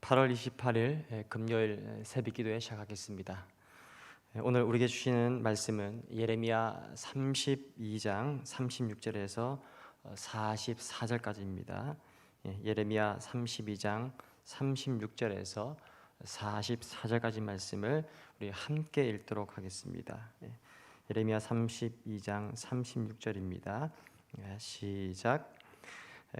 8월 28일 금요일 새벽기도회 시작하겠습니다. 오늘 우리에게 주시는 말씀은 예레미야 32장 36절에서 44절까지입니다. 예레미야 32장 36절에서 44절까지 말씀을 우리 함께 읽도록 하겠습니다. 예레미야 32장 36절입니다. 시작.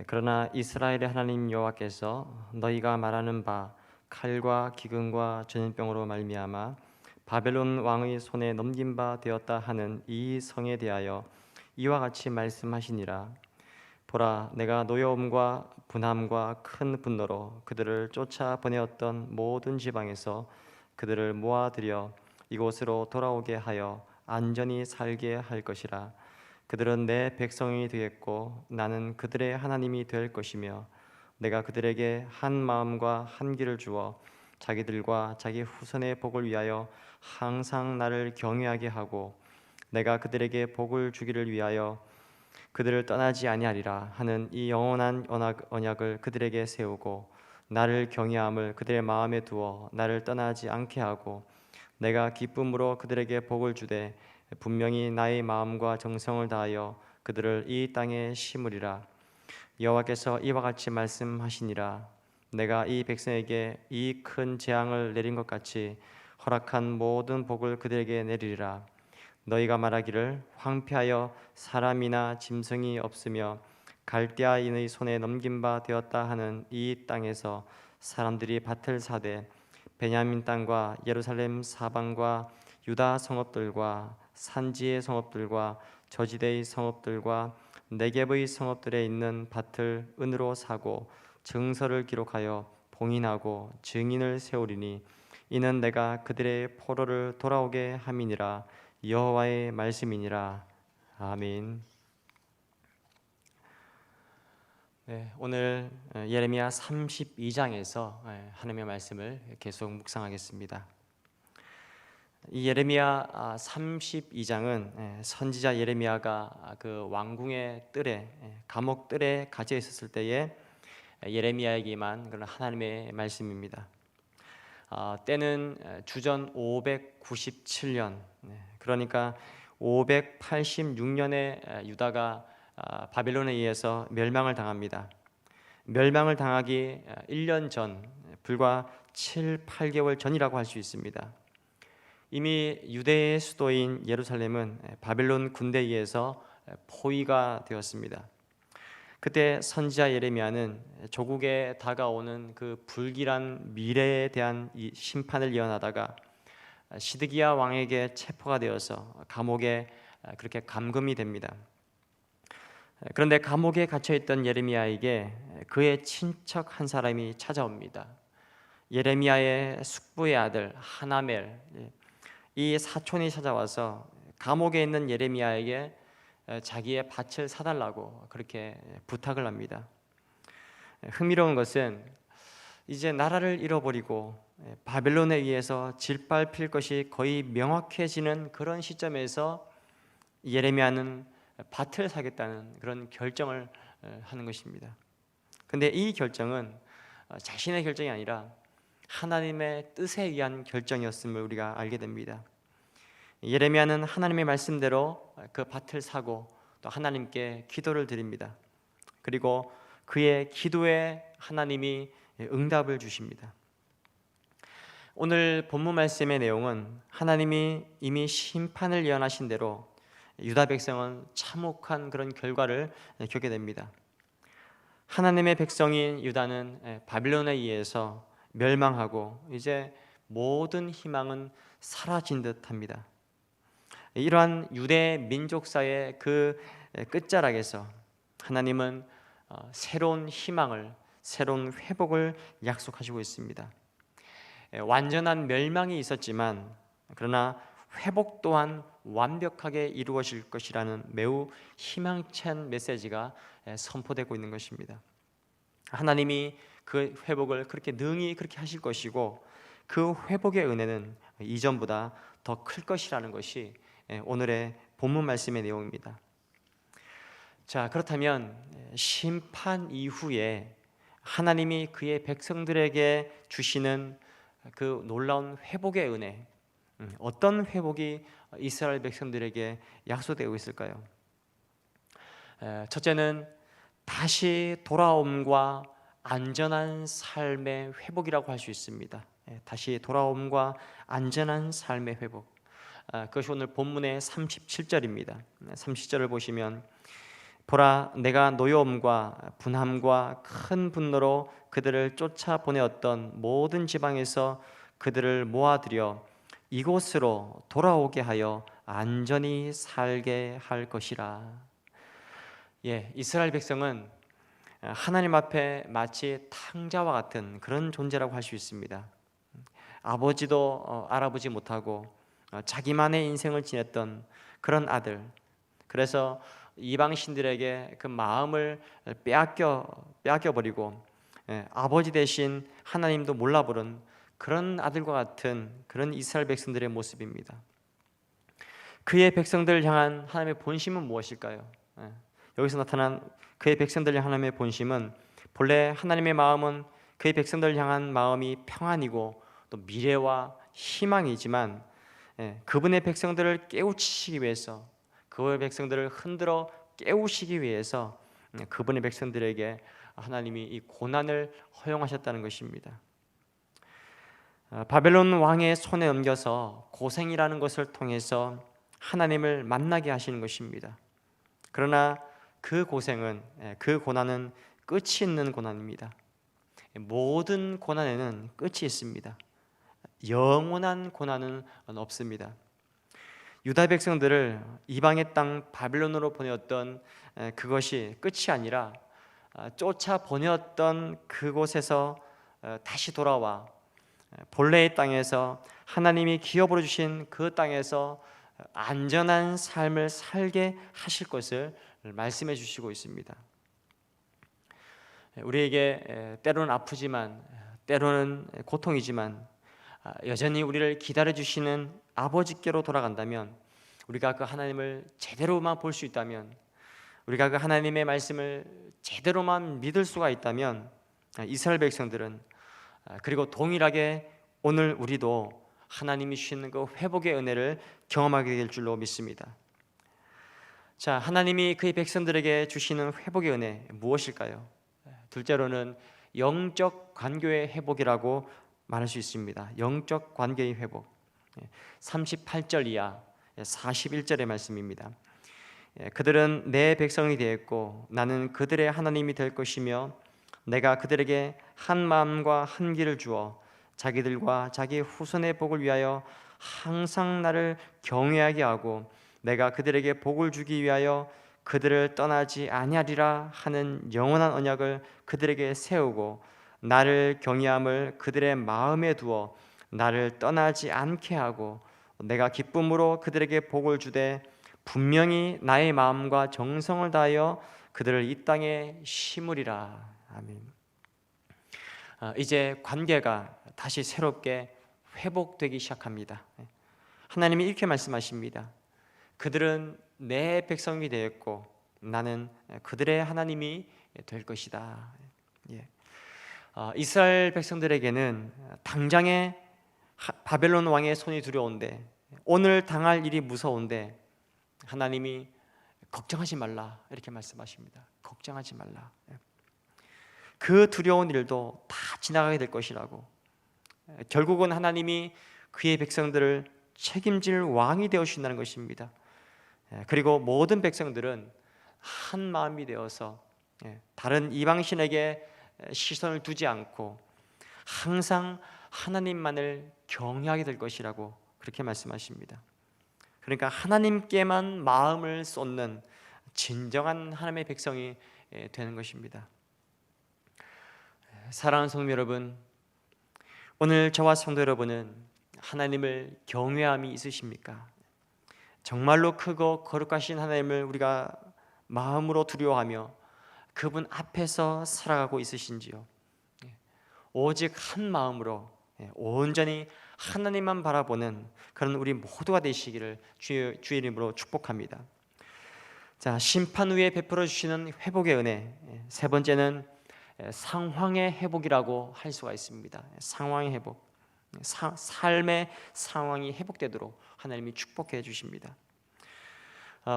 그러나 이스라엘의 하나님 여호와께서 너희가 말하는 바 칼과 기근과 전염병으로 말미암아 바벨론 왕의 손에 넘긴 바 되었다 하는 이 성에 대하여 이와 같이 말씀하시니라. 보라, 내가 노여움과 분함과 큰 분노로 그들을 쫓아 보내었던 모든 지방에서 그들을 모아들여 이곳으로 돌아오게 하여 안전히 살게 할 것이라. 그들은 내 백성이 되겠고 나는 그들의 하나님이 될 것이며 내가 그들에게 한 마음과 한 길을 주어 자기들과 자기 후손의 복을 위하여 항상 나를 경외하게 하고 내가 그들에게 복을 주기를 위하여 그들을 떠나지 아니하리라 하는 이 영원한 언약을 그들에게 세우고 나를 경외함을 그들의 마음에 두어 나를 떠나지 않게 하고 내가 기쁨으로 그들에게 복을 주되 분명히 나의 마음과 정성을 다하여 그들을 이 땅에 심으리라. 여호와께서 이와 같이 말씀하시니라. 내가 이 백성에게 이 큰 재앙을 내린 것 같이 허락한 모든 복을 그들에게 내리리라. 너희가 말하기를 황폐하여 사람이나 짐승이 없으며 갈대아인의 손에 넘긴 바 되었다 하는 이 땅에서 사람들이 밭을 사되 베냐민 땅과 예루살렘 사방과 유다 성읍들과 산지의 성읍들과 저지대의 성읍들과 네겝의 성읍들에 있는 밭을 은으로 사고 증서를 기록하여 봉인하고 증인을 세우리니 이는 내가 그들의 포로를 돌아오게 함이니라. 여호와의 말씀이니라. 아멘. 오늘 예레미야 32장에서 하나님의 말씀을 계속 묵상하겠습니다. 이 예레미야 32장은 선지자 예레미야가 그 왕궁의 뜰에 감옥 뜰에 갇혀 있었을 때에 예레미야에게만 그런 하나님의 말씀입니다. 때는 주전 597년, 그러니까 586년에 유다가 바벨론에 의해서 멸망을 당합니다. 멸망을 당하기 1년 전, 불과 7, 8개월 전이라고 할 수 있습니다. 이미 유대의 수도인 예루살렘은 바벨론 군대에 의해서 포위가 되었습니다. 그때 선지자 예레미야는 조국에 다가오는 그 불길한 미래에 대한 이 심판을 예언하다가 시드기야 왕에게 체포가 되어서 감옥에 그렇게 감금이 됩니다. 그런데 감옥에 갇혀있던 예레미야에게 그의 친척 한 사람이 찾아옵니다. 예레미야의 숙부의 아들 하나멜, 이 사촌이 찾아와서 감옥에 있는 예레미야에게 자기의 밭을 사달라고 그렇게 부탁을 합니다. 흥미로운 것은 이제 나라를 잃어버리고 바벨론에 의해서 짓밟힐 것이 거의 명확해지는 그런 시점에서 예레미야는 밭을 사겠다는 그런 결정을 하는 것입니다. 그런데 이 결정은 자신의 결정이 아니라 하나님의 뜻에 의한 결정이었음을 우리가 알게 됩니다. 예레미야는 하나님의 말씀대로 그 밭을 사고 또 하나님께 기도를 드립니다. 그리고 그의 기도에 하나님이 응답을 주십니다. 오늘 본문 말씀의 내용은 하나님이 이미 심판을 예언하신 대로 유다 백성은 참혹한 그런 결과를 겪게 됩니다. 하나님의 백성인 유다는 바빌론에 의해서 멸망하고 이제 모든 희망은 사라진 듯합니다. 이러한 유대 민족사의 그 끝자락에서 하나님은 새로운 희망을, 새로운 회복을 약속하시고 있습니다. 완전한 멸망이 있었지만 그러나 회복 또한 완벽하게 이루어질 것이라는 매우 희망찬 메시지가 선포되고 있는 것입니다. 하나님이 그 회복을 그렇게 능히 그렇게 하실 것이고 그 회복의 은혜는 이전보다 더 클 것이라는 것이 오늘의 본문 말씀의 내용입니다. 자, 그렇다면 심판 이후에 하나님이 그의 백성들에게 주시는 그 놀라운 회복의 은혜, 어떤 회복이 이스라엘 백성들에게 약속되고 있을까요? 첫째는 다시 돌아옴과 안전한 삶의 회복이라고 할 수 있습니다. 다시 돌아옴과 안전한 삶의 회복. 그것이 오늘 본문의 37절입니다. 30절을 보시면 보라, 내가 노여움과 분함과 큰 분노로 그들을 쫓아보내었던 모든 지방에서 그들을 모아들여 이곳으로 돌아오게 하여 안전히 살게 할 것이라. 이스라엘 백성은 하나님 앞에 마치 탕자와 같은 그런 존재라고 할 수 있습니다. 아버지도 알아보지 못하고 자기만의 인생을 지냈던 그런 아들. 그래서 이방신들에게 그 마음을 빼앗겨 버리고 아버지 대신 하나님도 몰라보는 그런 아들과 같은 그런 이스라엘 백성들의 모습입니다. 그의 백성들을 향한 하나님의 본심은 무엇일까요? 여기서 나타난 그의 백성들을 향한 하나님의 본심은 본래 하나님의 마음은 그의 백성들을 향한 마음이 평안이고 또 미래와 희망이지만 그분의 백성들을 깨우치시기 위해서, 그분의 백성들을 흔들어 깨우시기 위해서 그분의 백성들에게 하나님이 이 고난을 허용하셨다는 것입니다. 바벨론 왕의 손에 넘겨서 고생이라는 것을 통해서 하나님을 만나게 하시는 것입니다. 그러나 그 고생은, 그 고난은 끝이 있는 고난입니다. 모든 고난에는 끝이 있습니다. 영원한 고난은 없습니다. 유다 백성들을 이방의 땅 바벨론으로 보내었던 그것이 끝이 아니라 쫓아 보내었던 그곳에서 다시 돌아와 본래의 땅에서 하나님이 기업으로 주신 그 땅에서 안전한 삶을 살게 하실 것을 말씀해 주시고 있습니다. 우리에게 때로는 아프지만 때로는 고통이지만 여전히 우리를 기다려 주시는 아버지께로 돌아간다면, 우리가 그 하나님을 제대로만 볼 수 있다면, 우리가 그 하나님의 말씀을 제대로만 믿을 수가 있다면 이스라엘 백성들은, 그리고 동일하게 오늘 우리도 하나님이 주시는 그 회복의 은혜를 경험하게 될 줄로 믿습니다. 자, 하나님이 그의 백성들에게 주시는 회복의 은혜 무엇일까요? 둘째로는 영적 관계의 회복이라고 말할 수 있습니다. 영적 관계의 회복. 38절 이하 41절의 말씀입니다. 그들은 내 백성이 되었고 나는 그들의 하나님이 될 것이며 내가 그들에게 한 마음과 한 길을 주어 자기들과 자기 후손의 복을 위하여 항상 나를 경외하게 하고 내가 그들에게 복을 주기 위하여 그들을 떠나지 아니하리라 하는 영원한 언약을 그들에게 세우고 나를 경외함을 그들의 마음에 두어 나를 떠나지 않게 하고 내가 기쁨으로 그들에게 복을 주되 분명히 나의 마음과 정성을 다하여 그들을 이 땅에 심으리라. 아멘. 이제 관계가 다시 새롭게 회복되기 시작합니다. 하나님이 이렇게 말씀하십니다. 그들은 내 백성이 되었고 나는 그들의 하나님이 될 것이다. 이스라엘 백성들에게는 당장에 바벨론 왕의 손이 두려운데, 오늘 당할 일이 무서운데 하나님이 걱정하지 말라 이렇게 말씀하십니다. 걱정하지 말라. 그 두려운 일도 다 지나가게 될 것이라고. 결국은 하나님이 그의 백성들을 책임질 왕이 되어주신다는 것입니다. 그리고 모든 백성들은 한 마음이 되어서 다른 이방신에게 시선을 두지 않고 항상 하나님만을 경외하게 될 것이라고 그렇게 말씀하십니다. 그러니까 하나님께만 마음을 쏟는 진정한 하나님의 백성이 되는 것입니다. 사랑하는 성도 여러분, 오늘 저와 성도 여러분은 하나님을 경외함이 있으십니까? 정말로 크고 거룩하신 하나님을 우리가 마음으로 두려워하며 그분 앞에서 살아가고 있으신지요? 오직 한 마음으로 온전히 하나님만 바라보는 그런 우리 모두가 되시기를 주의 이름으로 축복합니다. 자, 심판 후에 베풀어 주시는 회복의 은혜. 세 번째는 상황의 회복이라고 할 수가 있습니다. 상황의 회복, 삶의 상황이 회복되도록 하나님이 축복해 주십니다.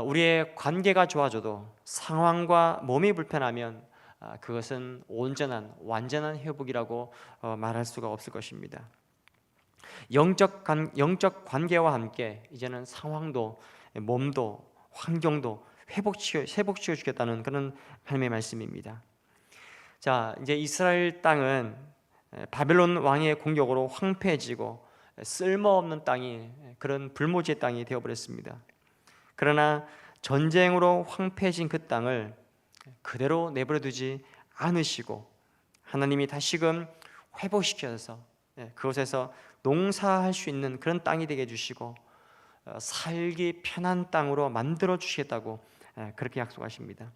우리의 관계가 좋아져도 상황과 몸이 불편하면 그것은 온전한 완전한 회복이라고 말할 수가 없을 것입니다. 영적 관계와 함께 이제는 상황도 몸도 환경도 회복시켜 주겠다는 그런 하나님의 말씀입니다. 자, 이제 이스라엘 땅은 바벨론 왕의 공격으로 황폐해지고 쓸모없는 땅이, 그런 불모지의 땅이 되어버렸습니다. 그러나 전쟁으로 황폐해진 그 땅을 그대로 내버려두지 않으시고 하나님이 다시금 회복시켜서 그곳에서 농사할 수 있는 그런 땅이 되게 해주시고 살기 편한 땅으로 만들어 주시겠다고 그렇게 약속하십니다.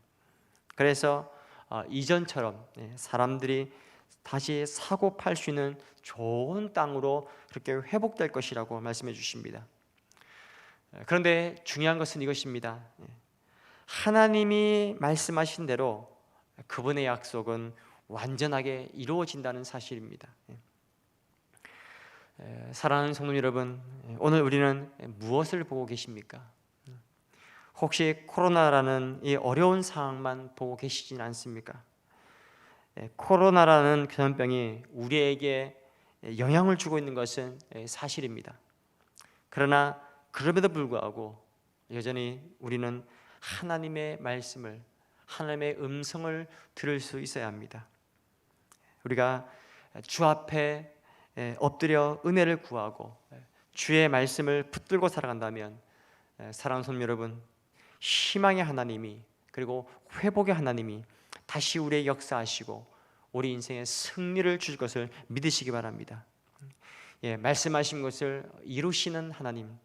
그래서 이전처럼 사람들이 다시 사고 팔 수 있는 좋은 땅으로 그렇게 회복될 것이라고 말씀해 주십니다. 그런데 중요한 것은 이것입니다. 하나님이 말씀하신 대로 그분의 약속은 완전하게 이루어진다는 사실입니다. 사랑하는 성도 여러분, 오늘 우리는 무엇을 보고 계십니까? 혹시 코로나라는 이 어려운 상황만 보고 계시진 않습니까? 코로나라는 전염병이 우리에게 영향을 주고 있는 것은 사실입니다. 그러나 그럼에도 불구하고 여전히 우리는 하나님의 말씀을, 하나님의 음성을 들을 수 있어야 합니다. 우리가 주 앞에 엎드려 은혜를 구하고 주의 말씀을 붙들고 살아간다면 사랑하는 성도 여러분, 희망의 하나님이, 그리고 회복의 하나님이 다시 우리의 역사하시고 우리 인생에 승리를 주실 것을 믿으시기 바랍니다. 말씀하신 것을 이루시는 하나님,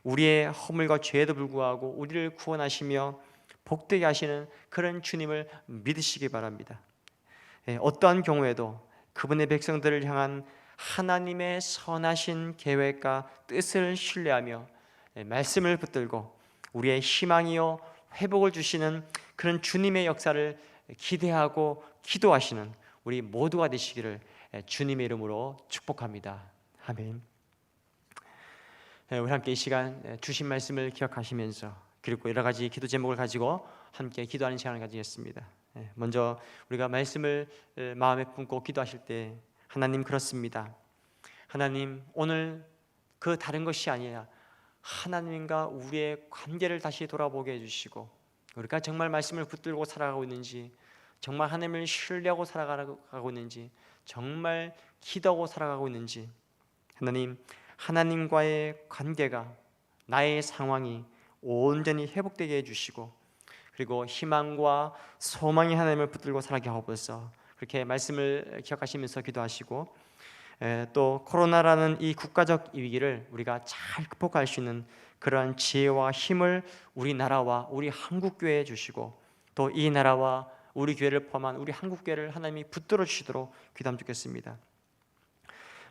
우리의 허물과 죄에도 불구하고 우리를 구원하시며 복되게 하시는 그런 주님을 믿으시기 바랍니다. 어떠한 경우에도 그분의 백성들을 향한 하나님의 선하신 계획과 뜻을 신뢰하며 말씀을 붙들고 우리의 희망이요 회복을 주시는 그런 주님의 역사를 기대하고 기도하시는 우리 모두가 되시기를 주님의 이름으로 축복합니다. 아멘. 우리 함께 이 시간 주신 말씀을 기억하시면서 그리고 여러 가지 기도 제목을 가지고 함께 기도하는 시간을 가지겠습니다. 먼저 우리가 말씀을 마음에 품고 기도하실 때, 하나님 그렇습니다. 하나님, 오늘 그 다른 것이 아니라 하나님과 우리의 관계를 다시 돌아보게 해주시고 우리가 정말 말씀을 붙들고 살아가고 있는지, 정말 하나님을 신뢰하고 살아가고 있는지, 정말 기도하고 살아가고 있는지, 하나님, 하나님과의 관계가, 나의 상황이 온전히 회복되게 해주시고 그리고 희망과 소망의 하나님을 붙들고 살게 하옵소서. 그렇게 말씀을 기억하시면서 기도하시고 또 코로나라는 이 국가적 위기를 우리가 잘 극복할 수 있는 그러한 지혜와 힘을 우리나라와 우리 한국교회에 주시고 또 이 나라와 우리 교회를 포함한 우리 한국교회를 하나님이 붙들어 주시도록 기도하면 좋겠습니다.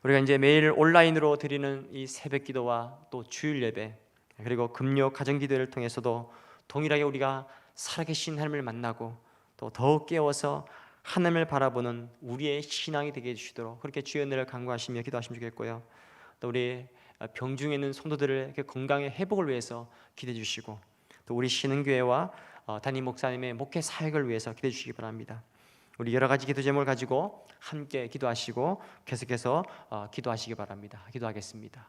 우리가 이제 매일 온라인으로 드리는 이 새벽기도와 또 주일 예배 그리고 금요 가정기도를 통해서도 동일하게 우리가 살아계신 하나님을 만나고 또 더욱 깨워서 하나님을 바라보는 우리의 신앙이 되게 해주시도록 그렇게 주의 은혜를 간구하시며 기도하시면 좋겠고요. 또 우리 병중에 있는 성도들의 건강의 회복을 위해서 기도해 주시고 또 우리 신흥교회와 담임 목사님의 목회 사역을 위해서 기도해 주시기 바랍니다. 우리 여러 가지 기도 제목을 가지고 함께 기도하시고 계속해서 기도하시기 바랍니다. 기도하겠습니다.